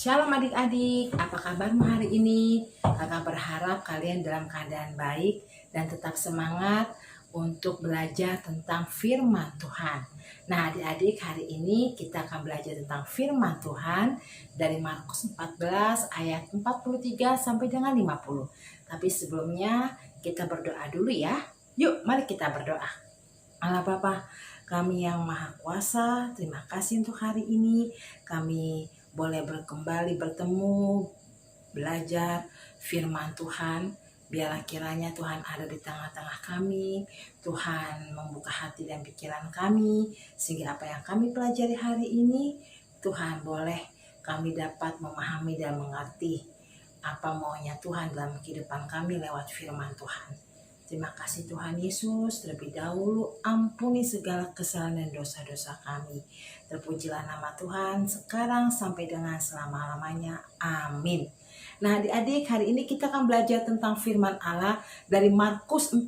Shalom adik-adik, apa kabarmu hari ini? Kakak berharap kalian dalam keadaan baik dan tetap semangat untuk belajar tentang firman Tuhan. Nah adik-adik, hari ini kita akan belajar tentang firman Tuhan dari Markus 14 ayat 43 sampai dengan 50. Tapi sebelumnya kita berdoa dulu ya. Yuk mari kita berdoa. Allah Bapa, kami yang Maha Kuasa, terima kasih untuk hari ini. Kami boleh kembali bertemu, belajar firman Tuhan. Biarlah kiranya Tuhan ada di tengah-tengah kami. Tuhan membuka hati dan pikiran kami, sehingga apa yang kami pelajari hari ini, Tuhan boleh kami dapat memahami dan mengerti apa maunya Tuhan dalam kehidupan kami lewat firman Tuhan. Terima kasih Tuhan Yesus, terlebih dahulu ampuni segala kesalahan dan dosa-dosa kami. Terpujilah nama Tuhan sekarang sampai dengan selama-lamanya. Amin. Nah adik-adik, hari ini kita akan belajar tentang firman Allah dari Markus 14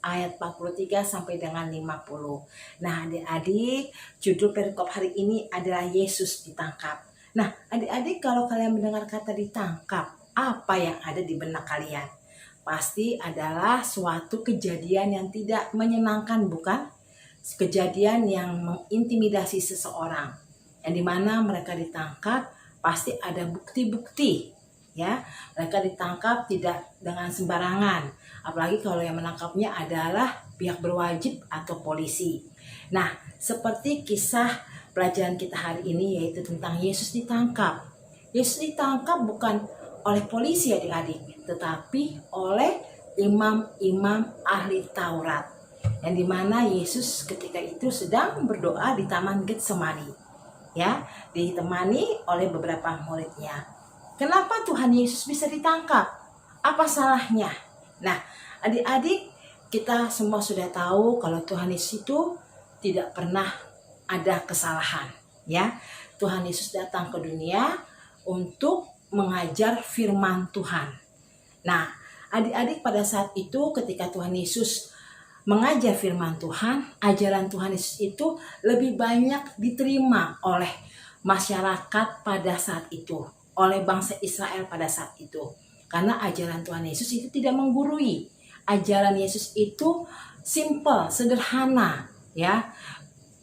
ayat 43 sampai dengan 50. Nah adik-adik, judul perikop hari ini adalah Yesus ditangkap. Nah adik-adik, kalau kalian mendengar kata ditangkap, apa yang ada di benak kalian? Pasti adalah suatu kejadian yang tidak menyenangkan, bukan? Kejadian yang mengintimidasi seseorang, yang dimana mereka ditangkap pasti ada bukti-bukti, ya. Mereka ditangkap tidak dengan sembarangan, apalagi kalau yang menangkapnya adalah pihak berwajib atau polisi. Nah, seperti kisah pelajaran kita hari ini, yaitu tentang Yesus ditangkap. Yesus ditangkap bukan oleh polisi adik-adik, tetapi oleh imam-imam ahli Taurat, yang dimana Yesus ketika itu sedang berdoa di Taman Getsemani, ya, ditemani oleh beberapa muridnya. Kenapa Tuhan Yesus bisa ditangkap? Apa salahnya? Nah, adik-adik, kita semua sudah tahu kalau Tuhan Yesus itu tidak pernah ada kesalahan, ya. Tuhan Yesus datang ke dunia untuk mengajar firman Tuhan. Nah, adik-adik, pada saat itu ketika Tuhan Yesus mengajar firman Tuhan, ajaran Tuhan Yesus itu lebih banyak diterima oleh masyarakat pada saat itu, oleh bangsa Israel pada saat itu. Karena ajaran Tuhan Yesus itu tidak menggurui. Ajaran Yesus itu simple, sederhana, ya.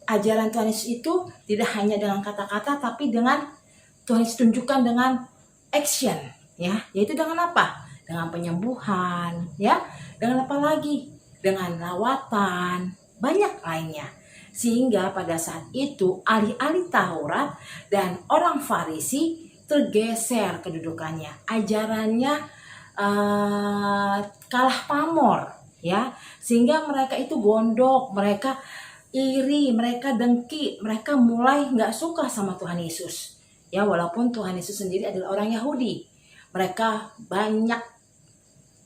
Ajaran Tuhan Yesus itu tidak hanya dengan kata-kata, tapi dengan Tuhan Yesus tunjukkan dengan action, ya, yaitu dengan apa? Dengan penyembuhan, ya, dengan apa lagi? Dengan lawatan, banyak lainnya. Sehingga pada saat itu ahli-ahli Taurat dan orang Farisi tergeser kedudukannya, ajarannya kalah pamor, ya, sehingga mereka itu gondok, mereka iri, mereka dengki, mereka mulai nggak suka sama Tuhan Yesus. Ya, walaupun Tuhan Yesus sendiri adalah orang Yahudi, mereka banyak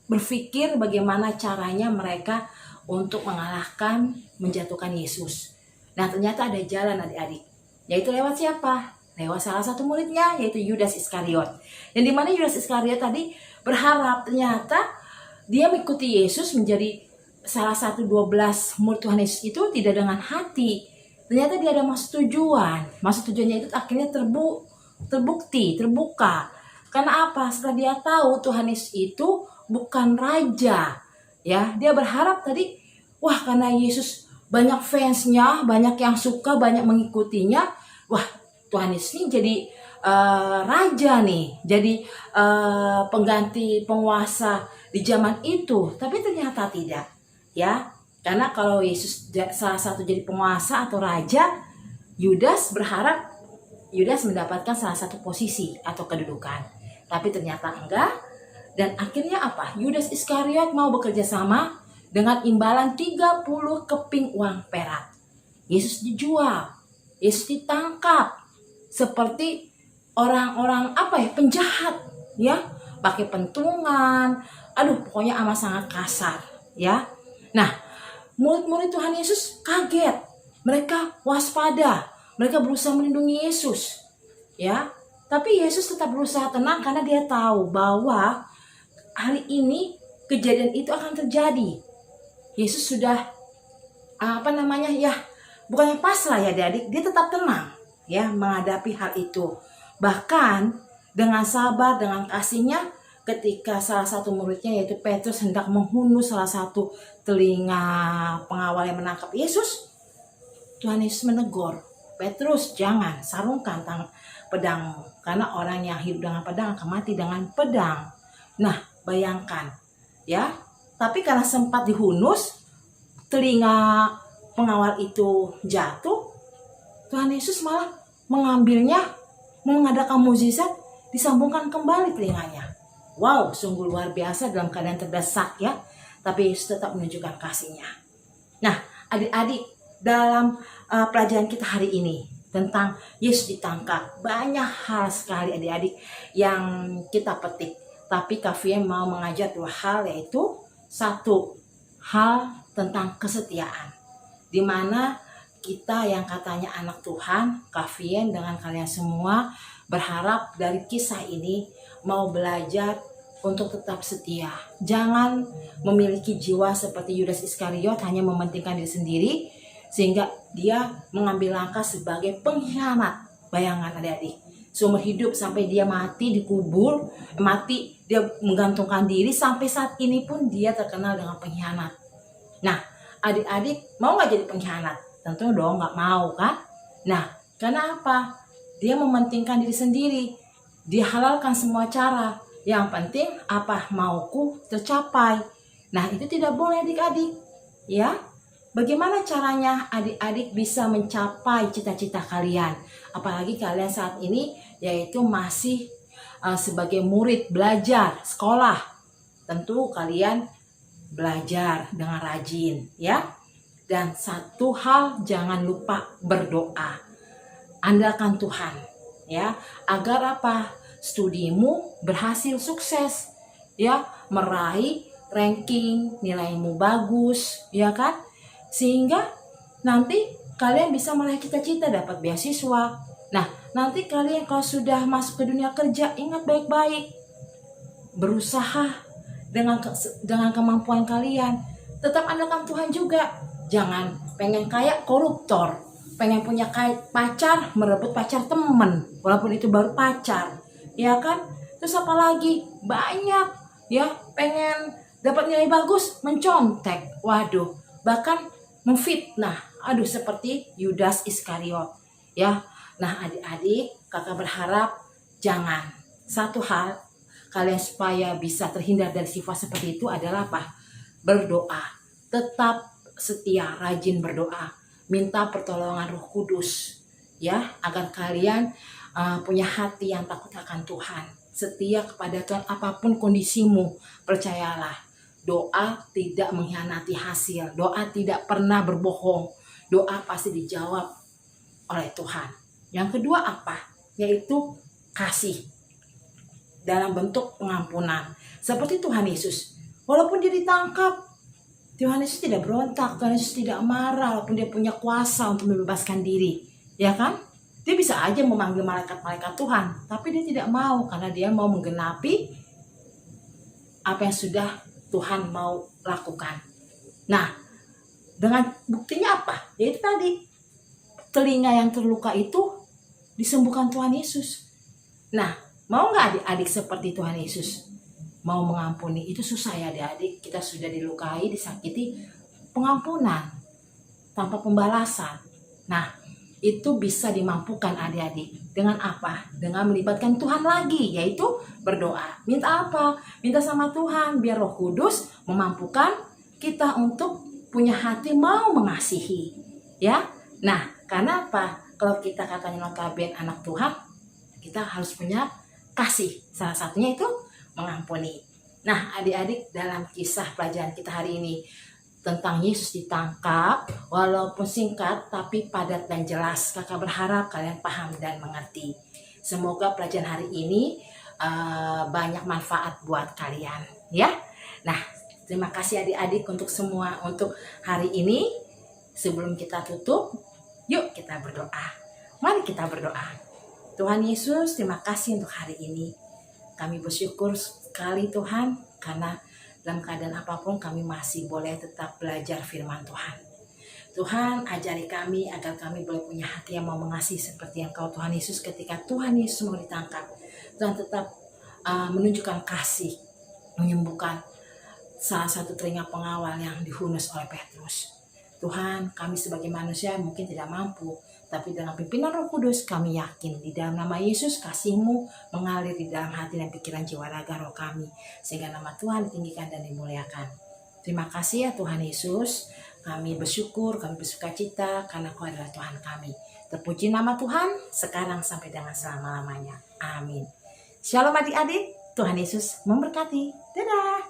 berpikir bagaimana caranya mereka untuk mengalahkan, menjatuhkan Yesus. Nah, ternyata ada jalan adik-adik, yaitu lewat siapa? Lewat salah satu muridnya, yaitu Yudas Iskariot. Dan di mana Yudas Iskariot tadi berharap ternyata dia mengikuti Yesus menjadi salah satu 12 murid Tuhan Yesus itu tidak dengan hati. Ternyata dia ada maksud tujuan. Maksud tujuannya itu akhirnya terbukti, terbuka. Karena apa? Setelah dia tahu Tuhan Yesus itu bukan raja, ya, dia berharap tadi, wah, karena Yesus banyak fansnya, banyak yang suka, banyak mengikutinya, wah, Tuhan Yesus ini jadi raja nih, jadi pengganti penguasa di zaman itu. Tapi ternyata tidak, ya. Karena kalau Yesus salah satu jadi penguasa atau raja, Yudas berharap Yudas mendapatkan salah satu posisi atau kedudukan. Tapi ternyata enggak. Dan akhirnya apa? Yudas Iskariot mau bekerja sama dengan imbalan 30 keping uang perak. Yesus dijual. Yesus ditangkap. Seperti orang-orang penjahat, ya. Pakai pentungan. Aduh, pokoknya amat sangat kasar, ya. Nah, murid-murid Tuhan Yesus kaget. Mereka waspada. Mereka berusaha melindungi Yesus, ya. Tapi Yesus tetap berusaha tenang karena dia tahu bahwa hari ini kejadian itu akan terjadi. Yesus sudah bukannya pasrah ya adik, dia tetap tenang, ya, menghadapi hal itu. Bahkan dengan sabar, dengan kasihnya, ketika salah satu muridnya yaitu Petrus hendak menghunus salah satu telinga pengawal yang menangkap Yesus, Tuhan Yesus menegur, Petrus, jangan sarungkan pedangmu, karena orang yang hidup dengan pedang akan mati dengan pedang. Nah, bayangkan ya, tapi karena sempat dihunus, telinga pengawal itu jatuh, Tuhan Yesus malah mengambilnya, mengadakan mukjizat, disambungkan kembali telinganya. Wow, sungguh luar biasa dalam keadaan terdesak ya, tapi Yesus tetap menunjukkan kasihnya. Nah, adik-adik, dalam pelajaran kita hari ini tentang Yesus ditangkap, banyak hal sekali adik-adik yang kita petik. Tapi Kak Fien mau mengajar 2 hal, yaitu 1 hal tentang kesetiaan, dimana kita yang katanya anak Tuhan, Kak Fien dengan kalian semua berharap dari kisah ini mau belajar untuk tetap setia. Jangan memiliki jiwa seperti Yudas Iskariot, hanya mementingkan diri sendiri sehingga dia mengambil langkah sebagai pengkhianat. Bayangan adik-adik, seumur hidup sampai dia mati dikubur, mati dia menggantungkan diri, sampai saat ini pun dia terkenal dengan pengkhianat. Nah, adik-adik mau gak jadi pengkhianat? Tentu dong gak mau kan? Nah, karena apa? Dia mementingkan diri sendiri, dia halalkan semua cara. Yang penting apa mauku tercapai. Nah, itu tidak boleh adik-adik ya. Bagaimana caranya adik-adik bisa mencapai cita-cita kalian? Apalagi kalian saat ini yaitu masih sebagai murid belajar sekolah. Tentu kalian belajar dengan rajin ya. Dan 1 hal, jangan lupa berdoa. Andalkan Tuhan ya, agar apa? Studimu berhasil sukses ya, meraih ranking, nilaimu bagus ya kan? Sehingga nanti kalian bisa meraih cita-cita, dapat beasiswa. Nah, nanti kalian kalau sudah masuk ke dunia kerja, ingat baik-baik, berusaha dengan kemampuan kalian. Tetap andalkan Tuhan juga. Jangan pengen kaya koruptor, pengen punya pacar merebut pacar temen, walaupun itu baru pacar, ya kan? Terus apa lagi? Banyak ya, pengen dapat nilai bagus, mencontek, waduh, bahkan memfitnah, aduh, seperti Yudas Iskariot ya. Nah, adik-adik, kakak berharap jangan. 1 hal kalian supaya bisa terhindar dari sifat seperti itu adalah apa? Berdoa. Tetap setia, rajin berdoa, minta pertolongan Roh Kudus ya, agar kalian punya hati yang takut akan Tuhan, setia kepada Tuhan apapun kondisimu. Percayalah, doa tidak mengkhianati hasil, doa tidak pernah berbohong, doa pasti dijawab oleh Tuhan. Yang kedua apa? Yaitu kasih dalam bentuk pengampunan. Seperti Tuhan Yesus, walaupun dia ditangkap, Tuhan Yesus tidak berontak, Tuhan Yesus tidak marah, walaupun dia punya kuasa untuk membebaskan diri, ya kan? Dia bisa aja memanggil malaikat-malaikat Tuhan, tapi dia tidak mau, karena dia mau menggenapi apa yang sudah Tuhan mau lakukan. Nah, dengan buktinya apa? Yaitu tadi, telinga yang terluka itu disembuhkan Tuhan Yesus. Nah, mau gak adik-adik seperti Tuhan Yesus? Mau mengampuni, itu susah ya adik-adik. Kita sudah dilukai, disakiti, pengampunan tanpa pembalasan. Nah, itu bisa dimampukan adik-adik. Dengan apa? Dengan melibatkan Tuhan lagi, yaitu berdoa. Minta apa? Minta sama Tuhan biar Roh Kudus memampukan kita untuk punya hati mau mengasihi ya. Nah, karena apa? Kalau kita katanya notabene anak Tuhan, kita harus punya kasih. Salah satunya itu mengampuni. Nah, adik-adik, dalam kisah pelajaran kita hari ini tentang Yesus ditangkap, walaupun singkat tapi padat dan jelas, kakak berharap kalian paham dan mengerti. Semoga pelajaran hari ini banyak manfaat buat kalian ya. Nah, terima kasih adik-adik untuk semua untuk hari ini. Sebelum kita tutup, yuk kita berdoa. Mari kita berdoa. Tuhan Yesus, terima kasih untuk hari ini. Kami bersyukur sekali Tuhan, karena dalam keadaan apapun kami masih boleh tetap belajar firman Tuhan. Tuhan, ajari kami agar kami boleh punya hati yang mau mengasihi seperti Engkau Tuhan Yesus. Ketika Tuhan Yesus mau ditangkap, Tuhan tetap menunjukkan kasih, menyembuhkan salah satu telinga pengawal yang dihunus oleh Petrus. Tuhan, kami sebagai manusia mungkin tidak mampu, tapi dengan pimpinan Roh Kudus kami yakin di dalam nama Yesus kasih-Mu mengalir di dalam hati dan pikiran jiwa raga roh kami, sehingga nama Tuhan ditinggikan dan dimuliakan. Terima kasih ya Tuhan Yesus. Kami bersyukur, kami bersukacita karena Kau adalah Tuhan kami. Terpuji nama Tuhan sekarang sampai dengan selama-lamanya. Amin. Shalom adik-adik, Tuhan Yesus memberkati. Dadah.